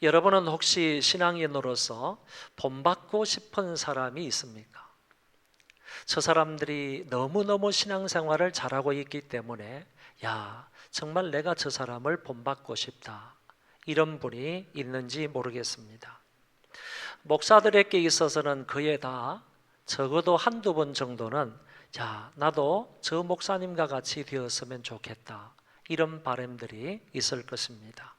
여러분은 혹시 신앙인으로서 본받고 싶은 사람이 있습니까? 저 사람들이 너무너무 신앙생활을 잘하고 있기 때문에 야, 정말 내가 저 사람을 본받고 싶다, 이런 분이 있는지 모르겠습니다. 목사들에게 있어서는 거의 다 적어도 한두 번 정도는 야, 나도 저 목사님과 같이 되었으면 좋겠다, 이런 바람들이 있을 것입니다.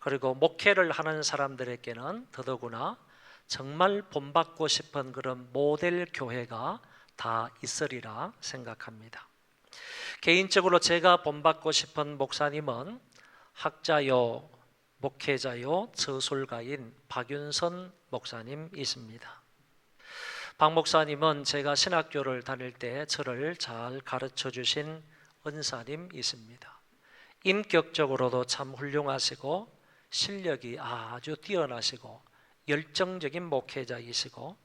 그리고 목회를 하는 사람들에게는 더더구나 정말 본받고 싶은 그런 모델 교회가 다 있으리라 생각합니다. 개인적으로 제가 본받고 싶은 목사님은 학자요, 목회자요, 저술가인 박윤선 목사님이십니다. 박 목사님은 제가 신학교를 다닐 때 저를 잘 가르쳐 주신 은사님이십니다. 인격적으로도 참 훌륭하시고 실력이 아주 뛰어나시고 열정적인 목회자이시고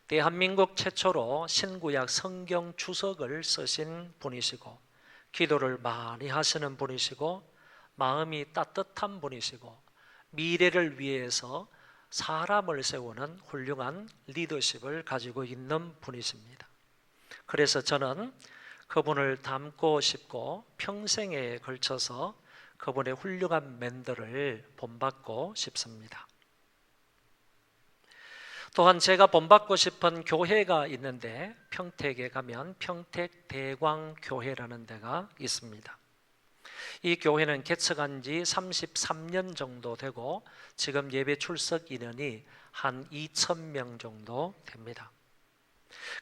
대한민국 최초로 신구약 성경 주석을 쓰신 분이시고 기도를 많이 하시는 분이시고 마음이 따뜻한 분이시고 미래를 위해서 사람을 세우는 훌륭한 리더십을 가지고 있는 분이십니다. 그래서 저는 그분을 닮고 싶고 평생에 걸쳐서 그분의 훌륭한 멘토를 본받고 싶습니다. 또한 제가 본받고 싶은 교회가 있는데 평택에 가면 평택대광교회라는 데가 있습니다. 이 교회는 개척한 지 33년 정도 되고 지금 예배 출석 인원이 한 2,000명 정도 됩니다.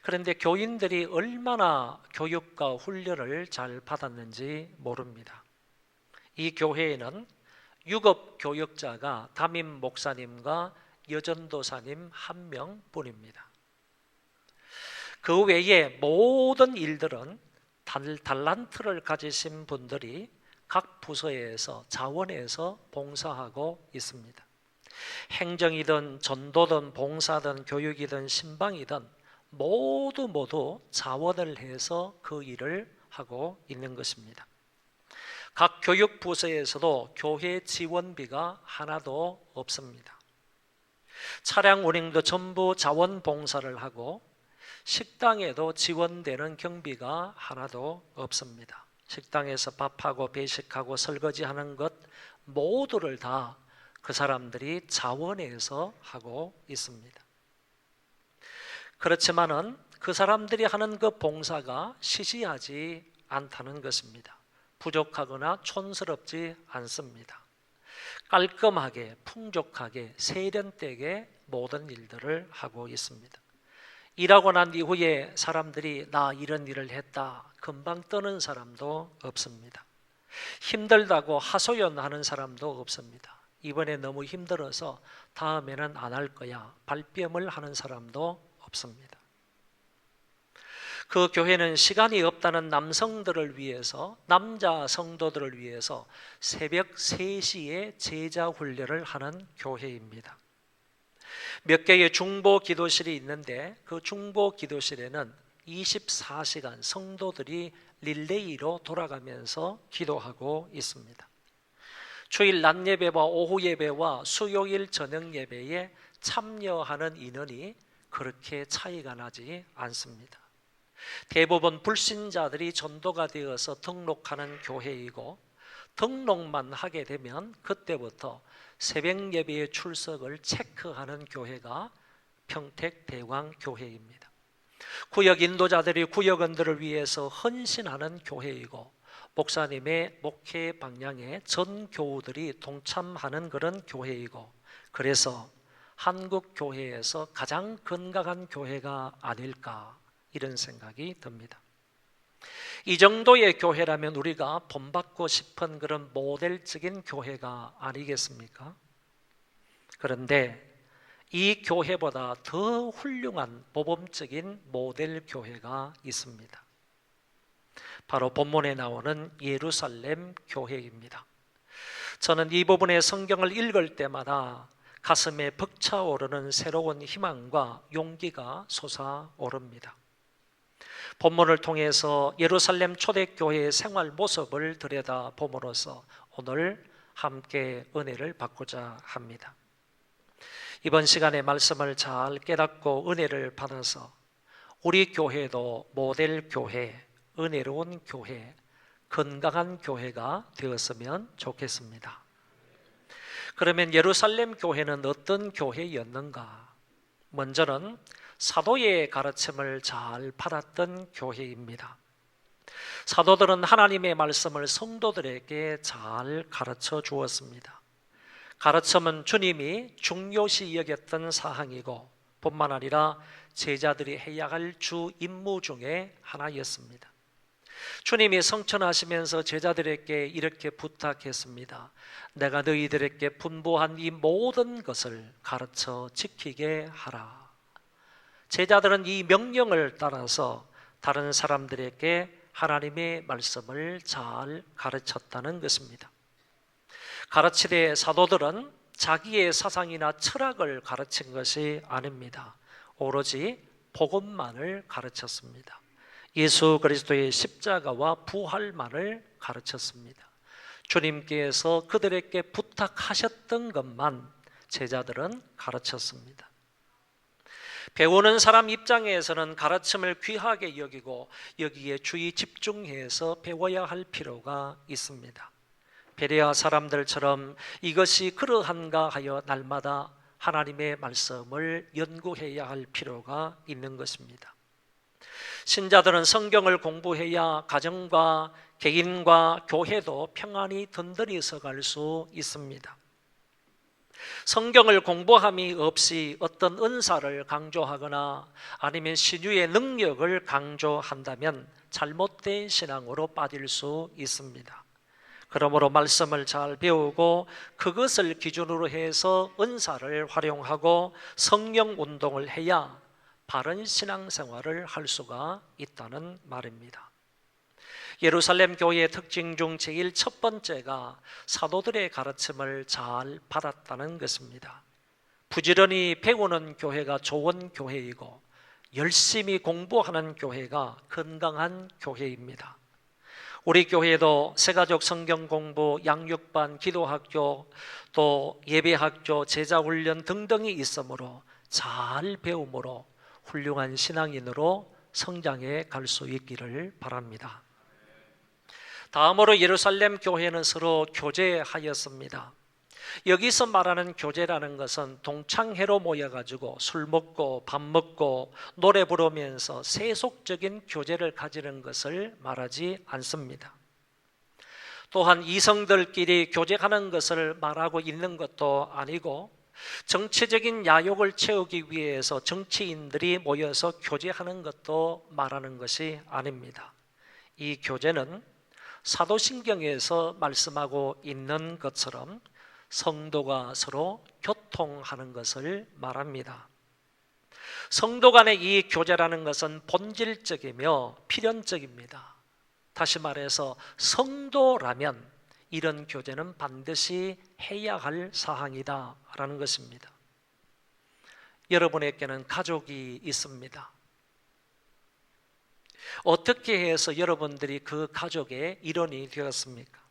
그런데 교인들이 얼마나 교육과 훈련을 잘 받았는지 모릅니다. 이 교회에는 유급 교역자가 담임 목사님과 여전도사님 한 명뿐입니다. 그 외에 모든 일들은 달란트를 가지신 분들이 각 부서에서 자원에서 봉사하고 있습니다. 행정이든 전도든 봉사든 교육이든 신방이든 모두 자원을 해서 그 일을 하고 있는 것입니다. 각 교육부서에서도 교회 지원비가 하나도 없습니다. 차량 운행도 전부 자원봉사를 하고 식당에도 지원되는 경비가 하나도 없습니다. 식당에서 밥하고 배식하고 설거지하는 것 모두를 다 그 사람들이 자원해서 하고 있습니다. 그렇지만은 그 사람들이 하는 그 봉사가 시시하지 않다는 것입니다. 부족하거나 촌스럽지 않습니다. 깔끔하게 풍족하게 세련되게 모든 일들을 하고 있습니다. 일하고 난 이후에 사람들이 나 이런 일을 했다 금방 떠는 사람도 없습니다. 힘들다고 하소연하는 사람도 없습니다. 이번에 너무 힘들어서 다음에는 안 할 거야 발뺌을 하는 사람도 없습니다. 그 교회는 시간이 없다는 남성들을 위해서, 남자 성도들을 위해서 새벽 3시에 제자 훈련을 하는 교회입니다. 몇 개의 중보 기도실이 있는데 그 중보 기도실에는 24시간 성도들이 릴레이로 돌아가면서 기도하고 있습니다. 주일 낮 예배와 오후 예배와 수요일 저녁 예배에 참여하는 인원이 그렇게 차이가 나지 않습니다. 대부분 불신자들이 전도가 되어서 등록하는 교회이고 등록만 하게 되면 그때부터 새벽 예배의 출석을 체크하는 교회가 평택대광교회입니다. 구역 인도자들이 구역원들을 위해서 헌신하는 교회이고 목사님의 목회 방향에 전 교우들이 동참하는 그런 교회이고 그래서 한국 교회에서 가장 건강한 교회가 아닐까 이런 생각이 듭니다. 이 정도의 교회라면 우리가 본받고 싶은 그런 모델적인 교회가 아니겠습니까? 그런데 이 교회보다 더 훌륭한 모범적인 모델 교회가 있습니다. 바로 본문에 나오는 예루살렘 교회입니다. 저는 이 부분의 성경을 읽을 때마다 가슴에 벅차오르는 새로운 희망과 용기가 솟아오릅니다. 본문을 통해서 예루살렘 초대교회의 생활 모습을 들여다봄으로써 오늘 함께 은혜를 받고자 합니다. 이번 시간에 말씀을 잘 깨닫고 은혜를 받아서 우리 교회도 모델 교회, 은혜로운 교회, 건강한 교회가 되었으면 좋겠습니다. 그러면 예루살렘 교회는 어떤 교회였는가? 먼저는 사도의 가르침을 잘 받았던 교회입니다. 사도들은 하나님의 말씀을 성도들에게 잘 가르쳐 주었습니다. 가르침은 주님이 중요시 여겼던 사항이고 뿐만 아니라 제자들이 해야 할 주 임무 중에 하나였습니다. 주님이 성천하시면서 제자들에게 이렇게 부탁했습니다. 내가 너희들에게 분부한 이 모든 것을 가르쳐 지키게 하라. 제자들은 이 명령을 따라서 다른 사람들에게 하나님의 말씀을 잘 가르쳤다는 것입니다. 가르치되 사도들은 자기의 사상이나 철학을 가르친 것이 아닙니다. 오로지 복음만을 가르쳤습니다. 예수 그리스도의 십자가와 부활만을 가르쳤습니다. 주님께서 그들에게 부탁하셨던 것만 제자들은 가르쳤습니다. 배우는 사람 입장에서는 가르침을 귀하게 여기고 여기에 주의 집중해서 배워야 할 필요가 있습니다. 베레아 사람들처럼 이것이 그러한가 하여 날마다 하나님의 말씀을 연구해야 할 필요가 있는 것입니다. 신자들은 성경을 공부해야 가정과 개인과 교회도 평안히 든든히 서갈 수 있습니다. 성경을 공부함이 없이 어떤 은사를 강조하거나 아니면 신유의 능력을 강조한다면 잘못된 신앙으로 빠질 수 있습니다. 그러므로 말씀을 잘 배우고 그것을 기준으로 해서 은사를 활용하고 성령 운동을 해야 바른 신앙생활을 할 수가 있다는 말입니다. 예루살렘 교회의 특징 중 제일 첫 번째가 사도들의 가르침을 잘 받았다는 것입니다. 부지런히 배우는 교회가 좋은 교회이고 열심히 공부하는 교회가 건강한 교회입니다. 우리 교회도 새가족 성경 공부, 양육반, 기도학교, 또 예배학교, 제자훈련 등등이 있으므로 잘 배움으로 훌륭한 신앙인으로 성장해 갈 수 있기를 바랍니다. 다음으로 예루살렘 교회는 서로 교제하였습니다. 여기서 말하는 교제라는 것은 동창회로 모여가지고 술 먹고 밥 먹고 노래 부르면서 세속적인 교제를 가지는 것을 말하지 않습니다. 또한 이성들끼리 교제하는 것을 말하고 있는 것도 아니고 정치적인 야욕을 채우기 위해서 정치인들이 모여서 교제하는 것도 말하는 것이 아닙니다. 이 교제는 사도신경에서 말씀하고 있는 것처럼 성도가 서로 교통하는 것을 말합니다. 성도 간의 이 교제라는 것은 본질적이며 필연적입니다. 다시 말해서 성도라면 이런 교제는 반드시 해야 할 사항이다라는 것입니다. 여러분에게는 가족이 있습니다. 어떻게 해서 여러분들이 그 가족의 일원이 되었습니까?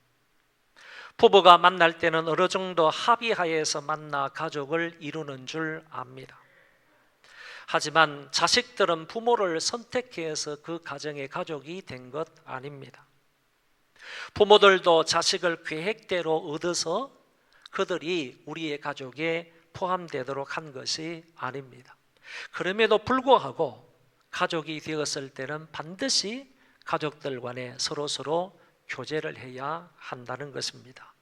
부부가 만날 때는 어느 정도 합의하에서 만나 가족을 이루는 줄 압니다. 하지만 자식들은 부모를 선택해서 그 가정의 가족이 된 것 아닙니다. 부모들도 자식을 계획대로 얻어서 그들이 우리의 가족에 포함되도록 한 것이 아닙니다. 그럼에도 불구하고 가족이 되었을 때는 반드시 가족들 간에 서로 교제를 해야 한다는 것입니다.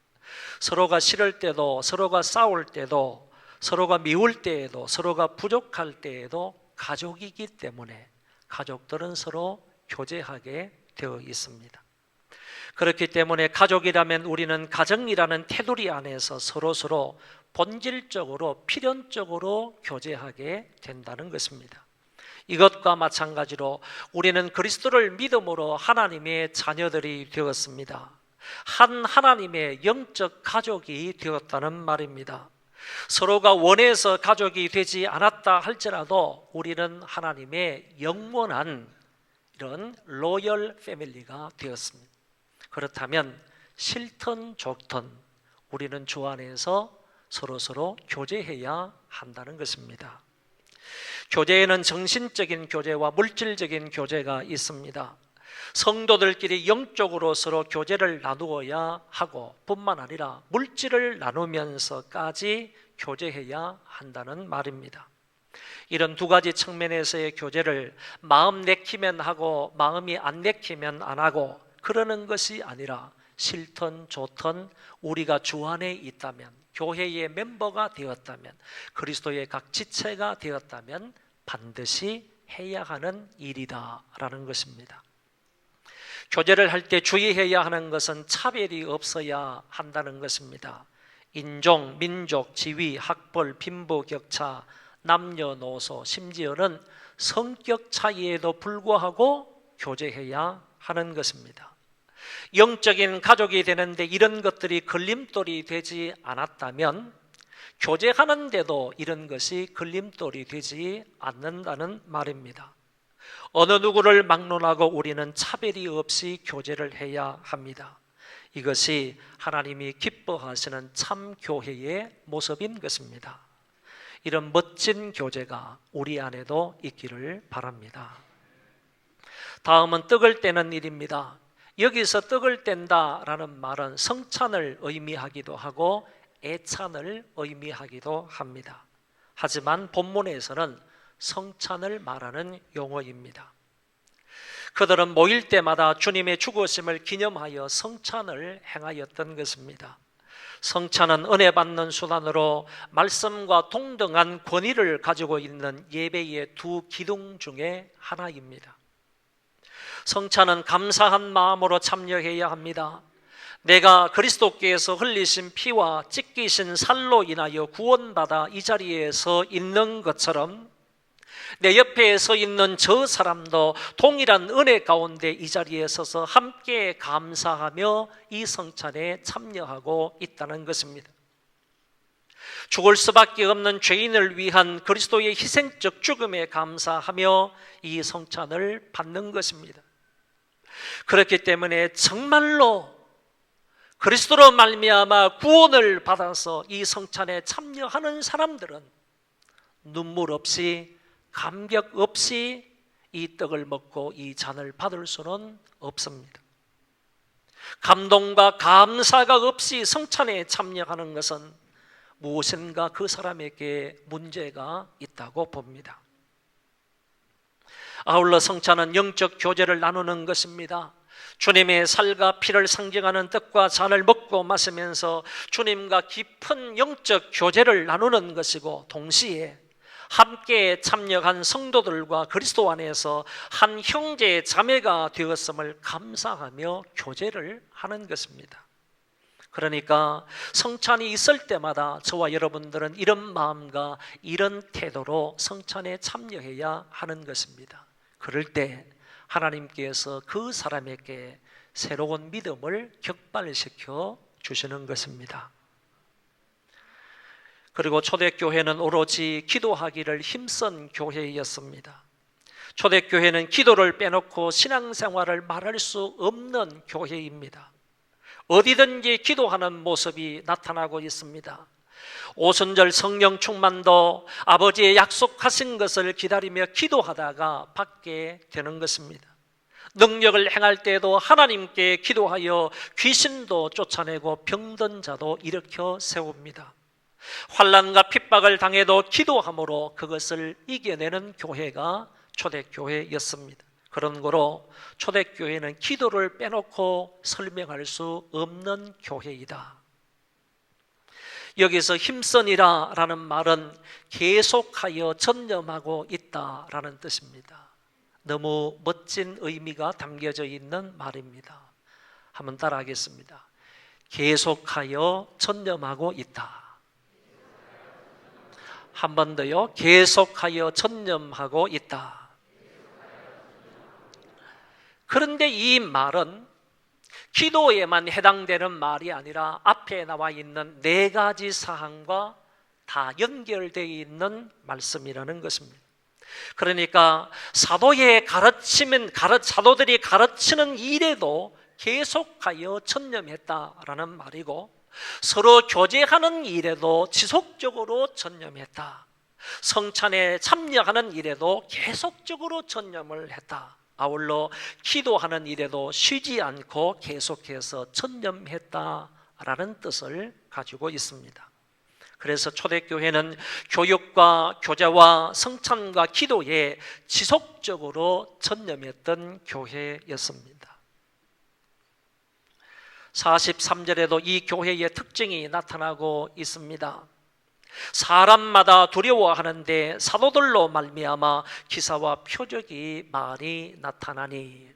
서로가 싫을 때도, 서로가 싸울 때도, 서로가 미울 때에도, 서로가 부족할 때에도 가족이기 때문에 가족들은 서로 교제하게 되어 있습니다. 그렇기 때문에 가족이라면 우리는 가정이라는 테두리 안에서 서로 본질적으로 필연적으로 교제하게 된다는 것입니다. 이것과 마찬가지로 우리는 그리스도를 믿음으로 하나님의 자녀들이 되었습니다. 한 하나님의 영적 가족이 되었다는 말입니다. 서로가 원해서 가족이 되지 않았다 할지라도 우리는 하나님의 영원한 이런 로열 패밀리가 되었습니다. 그렇다면 싫든 좋든 우리는 주 안에서 서로 교제해야 한다는 것입니다. 교제에는 정신적인 교제와 물질적인 교제가 있습니다. 성도들끼리 영적으로 서로 교제를 나누어야 하고 뿐만 아니라 물질을 나누면서까지 교제해야 한다는 말입니다. 이런 두 가지 측면에서의 교제를 마음 내키면 하고 마음이 안 내키면 안 하고 그러는 것이 아니라 싫든 좋든 우리가 주 안에 있다면, 교회의 멤버가 되었다면, 그리스도의 각 지체가 되었다면 반드시 해야 하는 일이다라는 것입니다. 교제를 할 때 주의해야 하는 것은 차별이 없어야 한다는 것입니다. 인종, 민족, 지위, 학벌, 빈부격차, 남녀노소, 심지어는 성격 차이에도 불구하고 교제해야 하는 것입니다. 영적인 가족이 되는데 이런 것들이 걸림돌이 되지 않았다면 교제하는데도 이런 것이 걸림돌이 되지 않는다는 말입니다. 어느 누구를 막론하고 우리는 차별이 없이 교제를 해야 합니다. 이것이 하나님이 기뻐하시는 참 교회의 모습인 것입니다. 이런 멋진 교제가 우리 안에도 있기를 바랍니다. 다음은 떡을 떼는 일입니다. 여기서 떡을 뗀다라는 말은 성찬을 의미하기도 하고 애찬을 의미하기도 합니다. 하지만 본문에서는 성찬을 말하는 용어입니다. 그들은 모일 때마다 주님의 죽으심을 기념하여 성찬을 행하였던 것입니다. 성찬은 은혜 받는 수단으로 말씀과 동등한 권위를 가지고 있는 예배의 두 기둥 중에 하나입니다. 성찬은 감사한 마음으로 참여해야 합니다. 내가 그리스도께서 흘리신 피와 찢기신 살로 인하여 구원받아 이 자리에 서 있는 것처럼 내 옆에 서 있는 저 사람도 동일한 은혜 가운데 이 자리에 서서 함께 감사하며 이 성찬에 참여하고 있다는 것입니다. 죽을 수밖에 없는 죄인을 위한 그리스도의 희생적 죽음에 감사하며 이 성찬을 받는 것입니다. 그렇기 때문에 정말로 그리스도로 말미암아 구원을 받아서 이 성찬에 참여하는 사람들은 눈물 없이 감격 없이 이 떡을 먹고 이 잔을 받을 수는 없습니다. 감동과 감사가 없이 성찬에 참여하는 것은 무엇인가 그 사람에게 문제가 있다고 봅니다. 아울러 성찬은 영적 교제를 나누는 것입니다. 주님의 살과 피를 상징하는 떡과 잔을 먹고 마시면서 주님과 깊은 영적 교제를 나누는 것이고 동시에 함께 참여한 성도들과 그리스도 안에서 한 형제 자매가 되었음을 감사하며 교제를 하는 것입니다. 그러니까 성찬이 있을 때마다 저와 여러분들은 이런 마음과 이런 태도로 성찬에 참여해야 하는 것입니다. 그럴 때 하나님께서 그 사람에게 새로운 믿음을 격발시켜 주시는 것입니다. 그리고 초대교회는 오로지 기도하기를 힘쓴 교회였습니다. 초대교회는 기도를 빼놓고 신앙생활을 말할 수 없는 교회입니다. 어디든지 기도하는 모습이 나타나고 있습니다. 오순절 성령 충만도 아버지의 약속하신 것을 기다리며 기도하다가 받게 되는 것입니다. 능력을 행할 때에도 하나님께 기도하여 귀신도 쫓아내고 병든 자도 일으켜 세웁니다. 환난과 핍박을 당해도 기도함으로 그것을 이겨내는 교회가 초대교회였습니다. 그런 거로 초대교회는 기도를 빼놓고 설명할 수 없는 교회이다. 여기서 힘쓰니라 라는 말은 계속하여 전념하고 있다라는 뜻입니다. 너무 멋진 의미가 담겨져 있는 말입니다. 한번 따라하겠습니다. 계속하여 전념하고 있다. 한 번 더요. 계속하여 전념하고 있다. 그런데 이 말은 기도에만 해당되는 말이 아니라 앞에 나와 있는 네 가지 사항과 다 연결되어 있는 말씀이라는 것입니다. 그러니까 사도의 사도들이 가르치는 일에도 계속하여 전념했다라는 말이고, 서로 교제하는 일에도 지속적으로 전념했다. 성찬에 참여하는 일에도 계속적으로 전념을 했다. 아울러 기도하는 일에도 쉬지 않고 계속해서 전념했다라는 뜻을 가지고 있습니다. 그래서 초대교회는 교육과 교제와 성찬과 기도에 지속적으로 전념했던 교회였습니다. 43절에도 이 교회의 특징이 나타나고 있습니다. 사람마다 두려워하는데 사도들로 말미암아 기사와 표적이 많이 나타나니.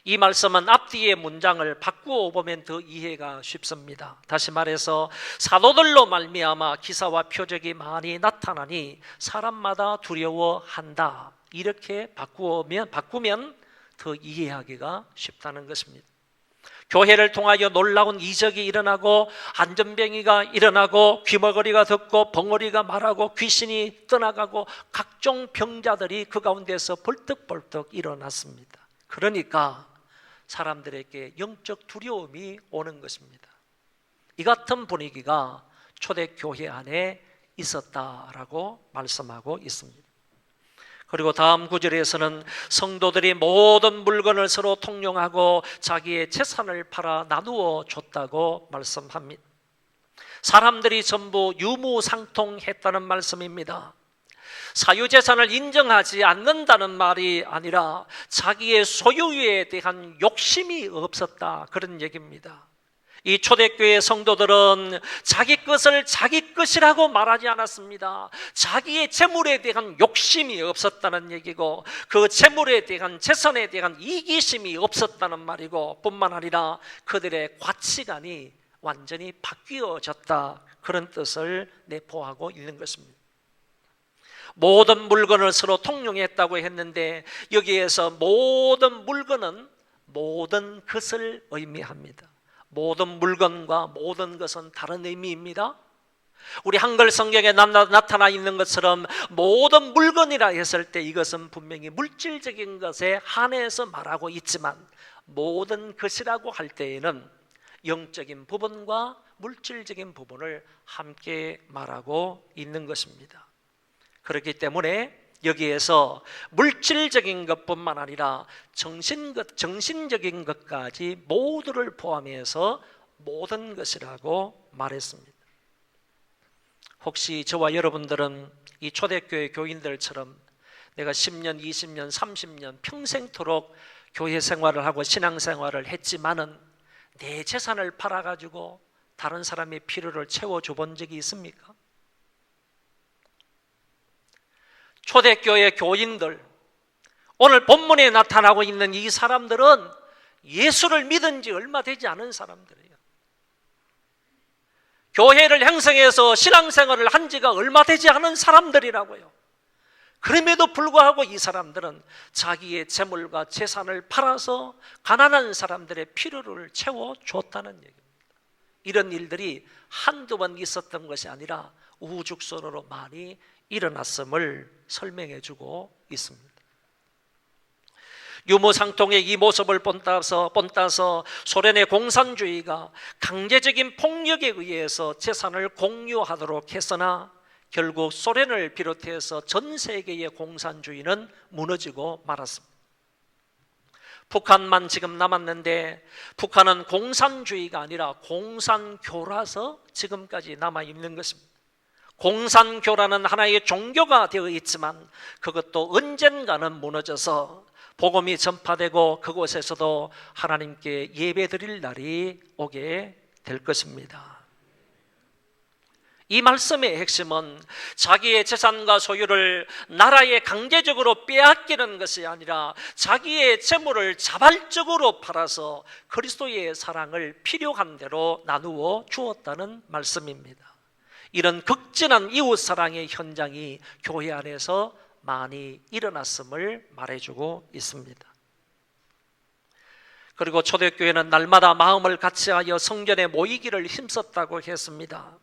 이 말씀은 앞뒤의 문장을 바꾸어 보면 더 이해가 쉽습니다. 다시 말해서 사도들로 말미암아 기사와 표적이 많이 나타나니 사람마다 두려워한다. 이렇게 바꾸면 더 이해하기가 쉽다는 것입니다. 교회를 통하여 놀라운 이적이 일어나고 안전병이가 일어나고 귀머거리가 듣고 벙어리가 말하고 귀신이 떠나가고 각종 병자들이 그 가운데서 벌떡벌떡 일어났습니다. 그러니까 사람들에게 영적 두려움이 오는 것입니다. 이 같은 분위기가 초대교회 안에 있었다라고 말씀하고 있습니다. 그리고 다음 구절에서는 성도들이 모든 물건을 서로 통용하고 자기의 재산을 팔아 나누어 줬다고 말씀합니다. 사람들이 전부 유무상통했다는 말씀입니다. 사유재산을 인정하지 않는다는 말이 아니라 자기의 소유에 대한 욕심이 없었다, 그런 얘기입니다. 이 초대교회 성도들은 자기 것을 자기 것이라고 말하지 않았습니다. 자기의 재물에 대한 욕심이 없었다는 얘기고, 그 재물에 대한, 재산에 대한 이기심이 없었다는 말이고, 뿐만 아니라 그들의 가치관이 완전히 바뀌어졌다, 그런 뜻을 내포하고 있는 것입니다. 모든 물건을 서로 통용했다고 했는데, 여기에서 모든 물건은 모든 것을 의미합니다. 모든 물건과 모든 것은 다른 의미입니다. 우리 한글 성경에 나타나 있는 것처럼 모든 물건이라 했을 때 이것은 분명히 물질적인 것에 한해서 말하고 있지만, 모든 것이라고 할 때에는 영적인 부분과 물질적인 부분을 함께 말하고 있는 것입니다. 그렇기 때문에 여기에서 물질적인 것뿐만 아니라 정신적인 것까지 모두를 포함해서 모든 것이라고 말했습니다. 혹시 저와 여러분들은 이 초대교회 교인들처럼 내가 10년, 20년, 30년 평생토록 교회 생활을 하고 신앙생활을 했지만은 내 재산을 팔아가지고 다른 사람의 필요를 채워줘 본 적이 있습니까? 초대교회 교인들, 오늘 본문에 나타나고 있는 이 사람들은 예수를 믿은 지 얼마 되지 않은 사람들이에요. 교회를 형성해서 신앙생활을 한 지가 얼마 되지 않은 사람들이라고요. 그럼에도 불구하고 이 사람들은 자기의 재물과 재산을 팔아서 가난한 사람들의 필요를 채워줬다는 얘기입니다. 이런 일들이 한두 번 있었던 것이 아니라 우후죽순으로 많이 일어났음을 설명해 주고 있습니다. 유무상통의 이 모습을 본따서 소련의 공산주의가 강제적인 폭력에 의해서 재산을 공유하도록 했으나 결국 소련을 비롯해서 전 세계의 공산주의는 무너지고 말았습니다. 북한만 지금 남았는데, 북한은 공산주의가 아니라 공산교라서 지금까지 남아있는 것입니다. 공산교라는 하나의 종교가 되어 있지만 그것도 언젠가는 무너져서 복음이 전파되고 그곳에서도 하나님께 예배드릴 날이 오게 될 것입니다. 이 말씀의 핵심은 자기의 재산과 소유를 나라에 강제적으로 빼앗기는 것이 아니라 자기의 재물을 자발적으로 팔아서 그리스도의 사랑을 필요한 대로 나누어 주었다는 말씀입니다. 이런 극진한 이웃사랑의 현장이 교회 안에서 많이 일어났음을 말해주고 있습니다. 그리고 초대교회는 날마다 마음을 같이하여 성전에 모이기를 힘썼다고 했습니다.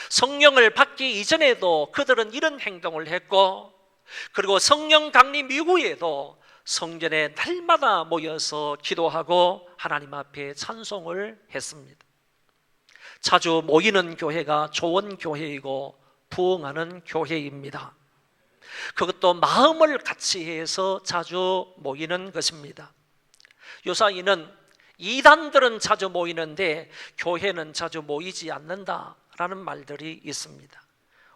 성령을 받기 이전에도 그들은 이런 행동을 했고, 그리고 성령 강림 이후에도 성전에 날마다 모여서 기도하고 하나님 앞에 찬송을 했습니다. 자주 모이는 교회가 좋은 교회이고 부흥하는 교회입니다. 그것도 마음을 같이 해서 자주 모이는 것입니다. 요사이는 이단들은 자주 모이는데 교회는 자주 모이지 않는다라는 말들이 있습니다.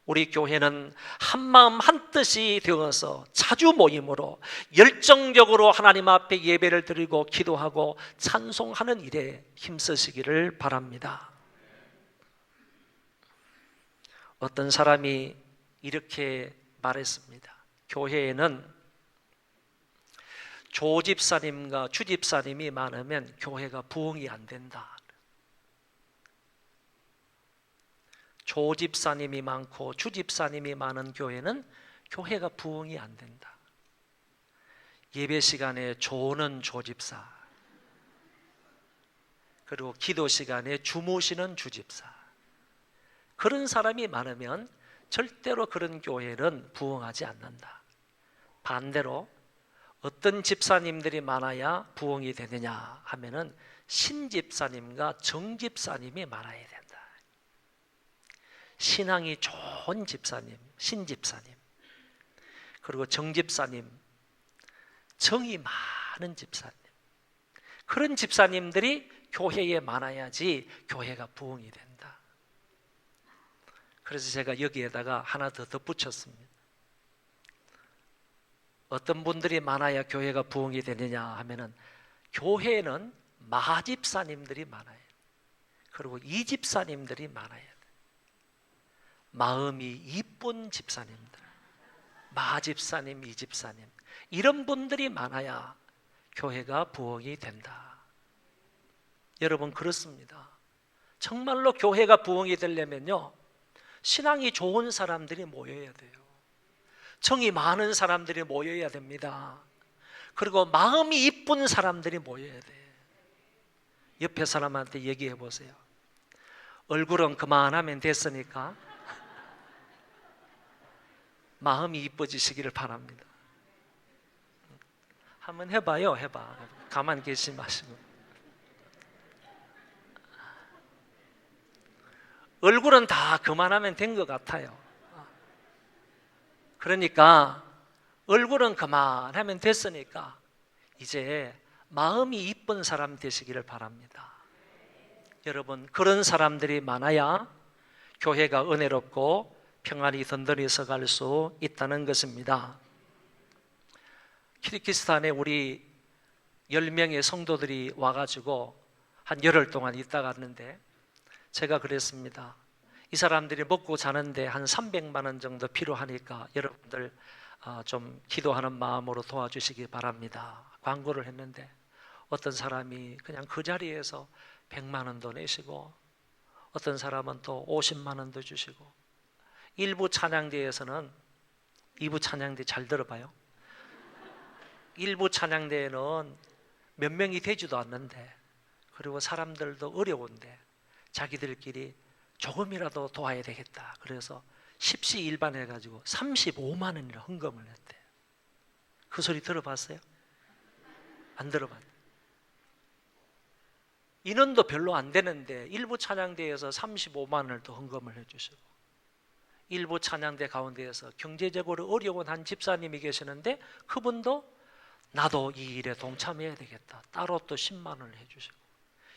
우리 교회는 한마음 한뜻이 되어서 자주 모임으로 열정적으로 하나님 앞에 예배를 드리고 기도하고 찬송하는 일에 힘쓰시기를 바랍니다. 어떤 사람이 이렇게 말했습니다. 교회에는 조집사님과 주집사님이 많으면 교회가 부흥이 안 된다. 조집사님이 많고 주집사님이 많은 교회는 교회가 부흥이 안 된다. 예배 시간에 조는 조집사, 그리고 기도 시간에 주무시는 주집사, 그런 사람이 많으면 절대로 그런 교회는 부흥하지 않는다. 반대로 어떤 집사님들이 많아야 부흥이 되느냐 하면은 신집사님과 정집사님이 많아야 된다. 신앙이 좋은 집사님, 신집사님, 그리고 정집사님, 정이 많은 집사님, 그런 집사님들이 교회에 많아야지 교회가 부흥이 된다. 그래서 제가 여기에다가 하나 더 덧붙였습니다. 어떤 분들이 많아야 교회가 부흥이 되느냐 하면은 교회는 마집사님들이 많아요. 그리고 이집사님들이 많아요. 마음이 이쁜 집사님들, 마집사님, 이집사님, 이런 분들이 많아야 교회가 부흥이 된다. 여러분, 그렇습니다. 정말로 교회가 부흥이 되려면요, 신앙이 좋은 사람들이 모여야 돼요. 정이 많은 사람들이 모여야 됩니다. 그리고 마음이 이쁜 사람들이 모여야 돼. 옆에 사람한테 얘기해 보세요. 얼굴은 그만하면 됐으니까 마음이 이뻐지시기를 바랍니다. 한번 해봐요. 해봐. 가만히 계시지 마시고. 얼굴은 다 그만하면 된 것 같아요. 그러니까 얼굴은 그만하면 됐으니까 이제 마음이 이쁜 사람 되시기를 바랍니다. 여러분, 그런 사람들이 많아야 교회가 은혜롭고 평안히 든든히 서갈 수 있다는 것입니다. 키르기스탄에 우리 10명의 성도들이 와가지고 한 열흘 동안 있다 갔는데 제가 그랬습니다. 이 사람들이 먹고 자는데 한 300만 원 정도 필요하니까 여러분들 좀 기도하는 마음으로 도와주시기 바랍니다. 광고를 했는데 어떤 사람이 그냥 그 자리에서 100만 원도 내시고 어떤 사람은 또 50만 원도 주시고, 일부 찬양대에서는, 2부 찬양대 잘 들어봐요. 일부 찬양대에는 몇 명이 되지도 않는데, 그리고 사람들도 어려운데 자기들끼리 조금이라도 도와야 되겠다. 그래서 십시일반해가지고 35만 원이나 헌금을 했대요. 그 소리 들어봤어요? 안 들어봤어요? 인원도 별로 안 되는데 일부 찬양대에서 35만 원을 또 헌금을 해주시고, 일부 찬양대 가운데에서 경제적으로 어려운 한 집사님이 계시는데 그분도 나도 이 일에 동참해야 되겠다. 따로 또 10만 원을 해주시고,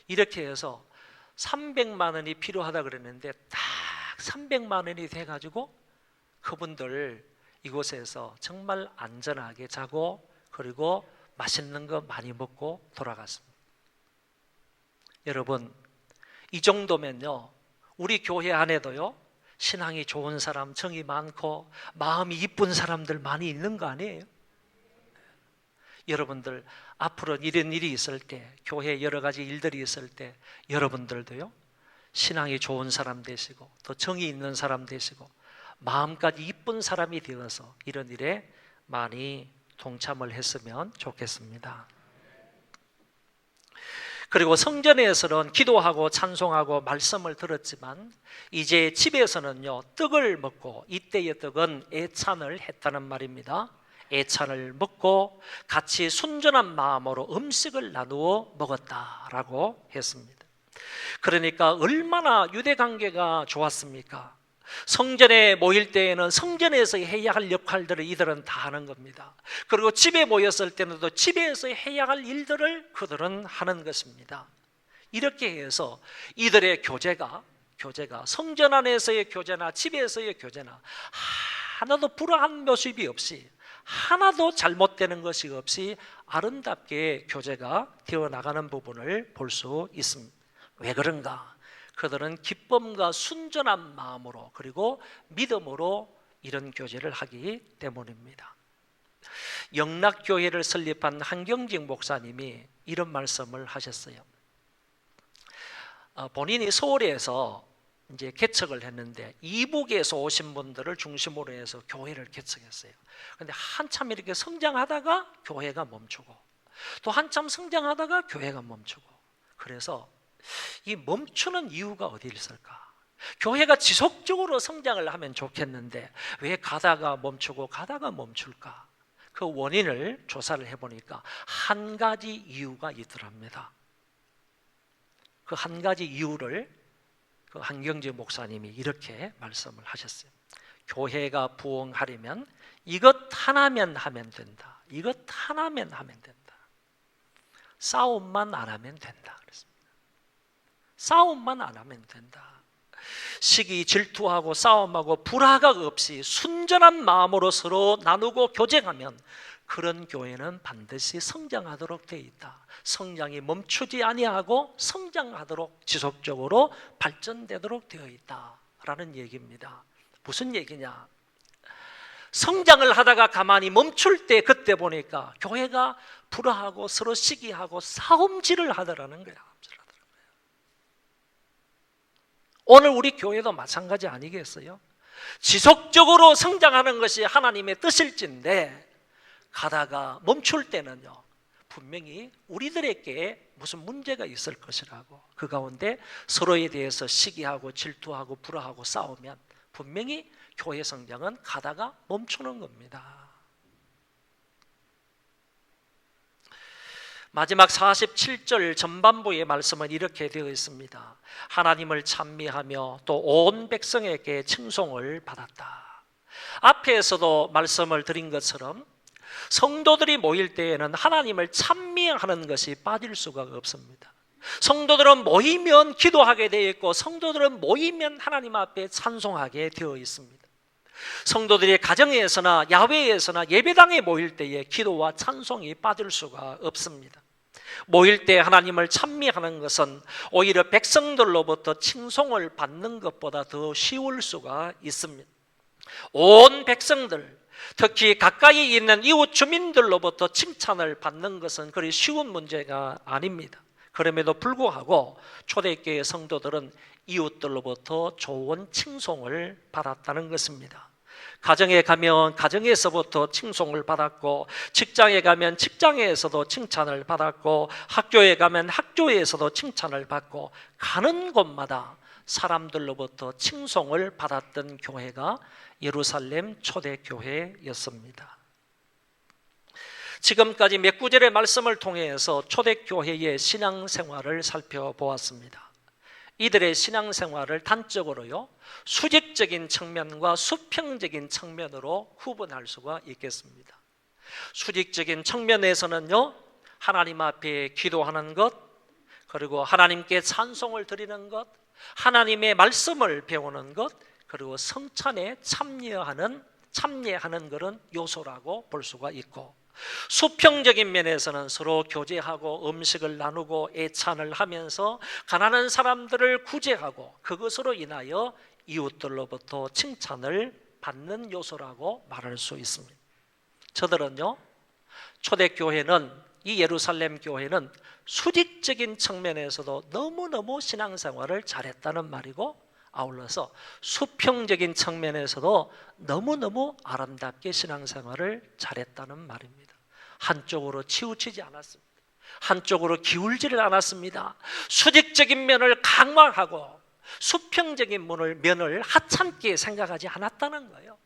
이렇게 해서 300만 원이 필요하다 그랬는데 딱 300만 원이 돼가지고 그분들 이곳에서 정말 안전하게 자고 그리고 맛있는 거 많이 먹고 돌아갔습니다. 여러분, 이 정도면요, 우리 교회 안에도요, 신앙이 좋은 사람, 정이 많고 마음이 이쁜 사람들 많이 있는 거 아니에요? 여러분들 앞으로 이런 일이 있을 때, 교회에 여러 가지 일들이 있을 때 여러분들도요, 신앙이 좋은 사람 되시고 또 정이 있는 사람 되시고 마음까지 이쁜 사람이 되어서 이런 일에 많이 동참을 했으면 좋겠습니다. 그리고 성전에서는 기도하고 찬송하고 말씀을 들었지만 이제 집에서는요, 떡을 먹고, 이때의 떡은 애찬을 했다는 말입니다. 애찬을 먹고 같이 순전한 마음으로 음식을 나누어 먹었다라고 했습니다. 그러니까 얼마나 유대 관계가 좋았습니까? 성전에 모일 때에는 성전에서 해야 할 역할들을 이들은 다 하는 겁니다. 그리고 집에 모였을 때는 또 집에서 해야 할 일들을 그들은 하는 것입니다. 이렇게 해서 이들의 교제가 성전 안에서의 교제나 집에서의 교제나 하나도 불화한 모습이 없이, 하나도 잘못되는 것이 없이 아름답게 교제가 되어 나가는 부분을 볼 수 있습니다. 왜 그런가? 그들은 기쁨과 순전한 마음으로 그리고 믿음으로 이런 교제를 하기 때문입니다. 영락교회를 설립한 한경직 목사님이 이런 말씀을 하셨어요. 본인이 서울에서 이제 개척을 했는데 이북에서 오신 분들을 중심으로 해서 교회를 개척했어요. 그런데 한참 이렇게 성장하다가 교회가 멈추고, 또 한참 성장하다가 교회가 멈추고, 그래서 이 멈추는 이유가 어디 있을까? 교회가 지속적으로 성장을 하면 좋겠는데 왜 가다가 멈추고 가다가 멈출까? 그 원인을 조사를 해보니까 한 가지 이유가 있더랍니다. 그 한 가지 이유를 그 한경재 목사님이 이렇게 말씀을 하셨어요. 교회가 부흥하려면 이것 하나면 하면 된다. 이것 하나면 하면 된다. 싸움만 안 하면 된다. 그랬습니다. 싸움만 안 하면 된다. 시기, 질투하고 싸움하고 불화가 없이 순전한 마음으로 서로 나누고 교제하면 그런 교회는 반드시 성장하도록 되어 있다. 성장이 멈추지 아니하고 성장하도록 지속적으로 발전되도록 되어 있다라는 얘기입니다. 무슨 얘기냐? 성장을 하다가 가만히 멈출 때 그때 보니까 교회가 불화하고 서로 시기하고 싸움질을 하더라는 거야. 오늘 우리 교회도 마찬가지 아니겠어요? 지속적으로 성장하는 것이 하나님의 뜻일진데 가다가 멈출 때는요, 분명히 우리들에게 무슨 문제가 있을 것이라고, 그 가운데 서로에 대해서 시기하고 질투하고 불화하고 싸우면 분명히 교회 성장은 가다가 멈추는 겁니다. 마지막 47절 전반부의 말씀은 이렇게 되어 있습니다. 하나님을 찬미하며 또 온 백성에게 칭송을 받았다. 앞에서도 말씀을 드린 것처럼 성도들이 모일 때에는 하나님을 찬미하는 것이 빠질 수가 없습니다. 성도들은 모이면 기도하게 되어 있고 성도들은 모이면 하나님 앞에 찬송하게 되어 있습니다. 성도들이 가정에서나 야외에서나 예배당에 모일 때에 기도와 찬송이 빠질 수가 없습니다. 모일 때 하나님을 찬미하는 것은 오히려 백성들로부터 칭송을 받는 것보다 더 쉬울 수가 있습니다. 온 백성들, 특히 가까이 있는 이웃 주민들로부터 칭찬을 받는 것은 그리 쉬운 문제가 아닙니다. 그럼에도 불구하고 초대교회 성도들은 이웃들로부터 좋은 칭송을 받았다는 것입니다. 가정에 가면 가정에서부터 칭송을 받았고, 직장에 가면 직장에서도 칭찬을 받았고, 학교에 가면 학교에서도 칭찬을 받고, 가는 곳마다 사람들로부터 칭송을 받았던 교회가 예루살렘 초대교회였습니다. 지금까지 몇 구절의 말씀을 통해서 초대교회의 신앙생활을 살펴보았습니다. 이들의 신앙생활을 단적으로요, 수직적인 측면과 수평적인 측면으로 구분할 수가 있겠습니다. 수직적인 측면에서는요, 하나님 앞에 기도하는 것, 그리고 하나님께 찬송을 드리는 것, 하나님의 말씀을 배우는 것, 그리고 성찬에 참여하는 그런 요소라고 볼 수가 있고, 수평적인 면에서는 서로 교제하고 음식을 나누고 애찬을 하면서 가난한 사람들을 구제하고 그것으로 인하여 이웃들로부터 칭찬을 받는 요소라고 말할 수 있습니다. 저들은요, 초대교회는, 이 예루살렘 교회는 수직적인 측면에서도 너무너무 신앙생활을 잘했다는 말이고, 아울러서 수평적인 측면에서도 너무너무 아름답게 신앙생활을 잘했다는 말입니다. 한쪽으로 치우치지 않았습니다. 한쪽으로 기울지를 않았습니다. 수직적인 면을 강화하고 수평적인 면을 하찮게 생각하지 않았다는 거예요.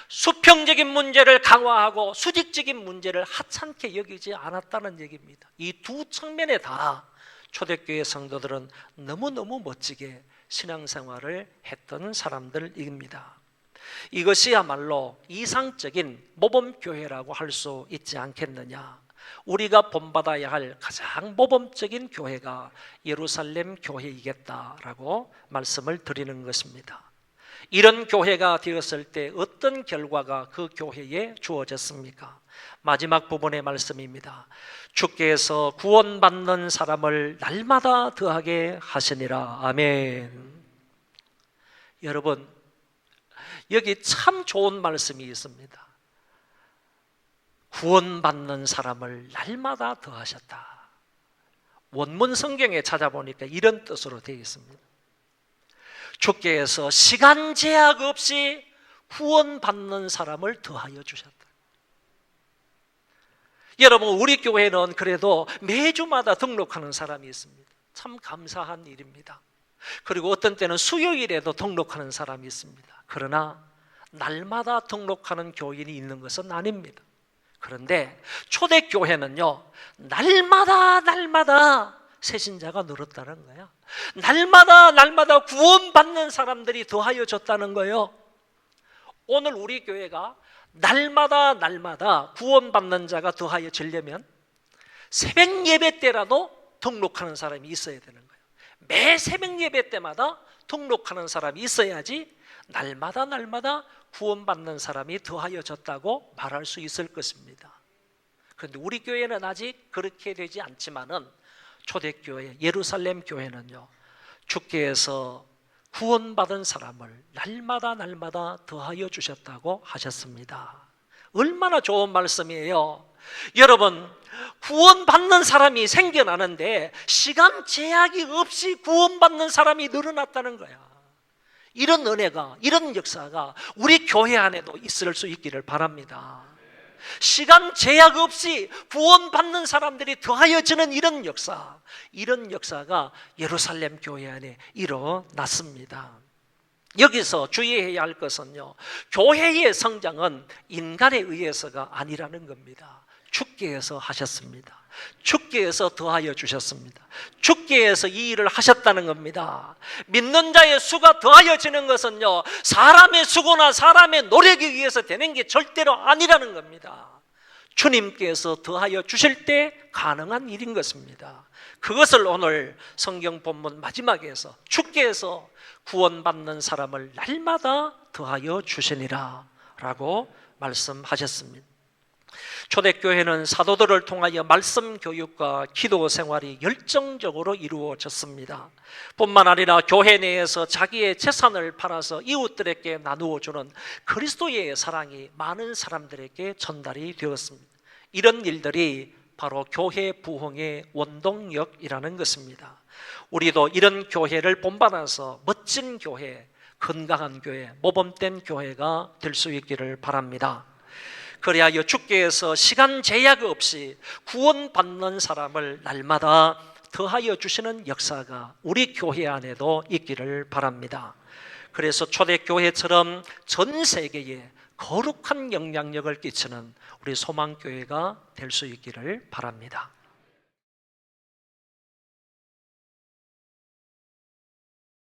수평적인 문제를 강화하고 수직적인 문제를 하찮게 여기지 않았다는 얘기입니다. 이 두 측면에 다 초대교회 성도들은 너무너무 멋지게 신앙생활을 했던 사람들입니다. 이것이야말로 이상적인 모범교회라고 할 수 있지 않겠느냐. 우리가 본받아야 할 가장 모범적인 교회가 예루살렘 교회이겠다라고 말씀을 드리는 것입니다. 이런 교회가 되었을 때 어떤 결과가 그 교회에 주어졌습니까? 마지막 부분의 말씀입니다. 주께서 구원받는 사람을 날마다 더하게 하시니라. 아멘. 여러분, 여기 참 좋은 말씀이 있습니다. 구원받는 사람을 날마다 더하셨다. 원문 성경에 찾아보니까 이런 뜻으로 되어 있습니다. 주께서 시간 제약 없이 구원받는 사람을 더하여 주셨다. 여러분, 우리 교회는 그래도 매주마다 등록하는 사람이 있습니다. 참 감사한 일입니다. 그리고 어떤 때는 수요일에도 등록하는 사람이 있습니다. 그러나 날마다 등록하는 교인이 있는 것은 아닙니다. 그런데 초대교회는요, 날마다 새신자가 늘었다는 거야. 날마다 구원받는 사람들이 더하여 졌다는 거예요. 오늘 우리 교회가 날마다 구원받는 자가 더하여 지려면 새벽 예배 때라도 등록하는 사람이 있어야 되는 거예요. 매 새벽 예배 때마다 등록하는 사람이 있어야지 날마다 구원받는 사람이 더하여졌다고 말할 수 있을 것입니다. 그런데 우리 교회는 아직 그렇게 되지 않지만은 초대교회 예루살렘 교회는요, 주께서 구원받은 사람을 날마다 더하여 주셨다고 하셨습니다. 얼마나 좋은 말씀이에요. 여러분, 구원받는 사람이 생겨나는데 시간 제약이 없이 구원받는 사람이 늘어났다는 거야. 이런 은혜가, 이런 역사가 우리 교회 안에도 있을 수 있기를 바랍니다. 시간 제약 없이 구원받는 사람들이 더하여지는 이런 역사가 예루살렘 교회 안에 일어났습니다. 여기서 주의해야 할 것은요, 교회의 성장은 인간에 의해서가 아니라는 겁니다. 주께서 하셨습니다. 주께서 더하여 주셨습니다. 주께서 이 일을 하셨다는 겁니다. 믿는 자의 수가 더하여지는 것은요, 사람의 수고나 사람의 노력에 의해서 되는 게 절대로 아니라는 겁니다. 주님께서 더하여 주실 때 가능한 일인 것입니다. 그것을 오늘 성경 본문 마지막에서 주께서 구원받는 사람을 날마다 더하여 주시니라 라고 말씀하셨습니다. 초대교회는 사도들을 통하여 말씀 교육과 기도 생활이 열정적으로 이루어졌습니다. 뿐만 아니라 교회 내에서 자기의 재산을 팔아서 이웃들에게 나누어 주는 그리스도의 사랑이 많은 사람들에게 전달이 되었습니다. 이런 일들이 바로 교회 부흥의 원동력이라는 것입니다. 우리도 이런 교회를 본받아서 멋진 교회, 건강한 교회, 모범된 교회가 될 수 있기를 바랍니다. 그리하여 주께서 시간 제약 없이 구원받는 사람을 날마다 더하여 주시는 역사가 우리 교회 안에도 있기를 바랍니다. 그래서 초대교회처럼 전 세계에 거룩한 영향력을 끼치는 우리 소망교회가 될 수 있기를 바랍니다.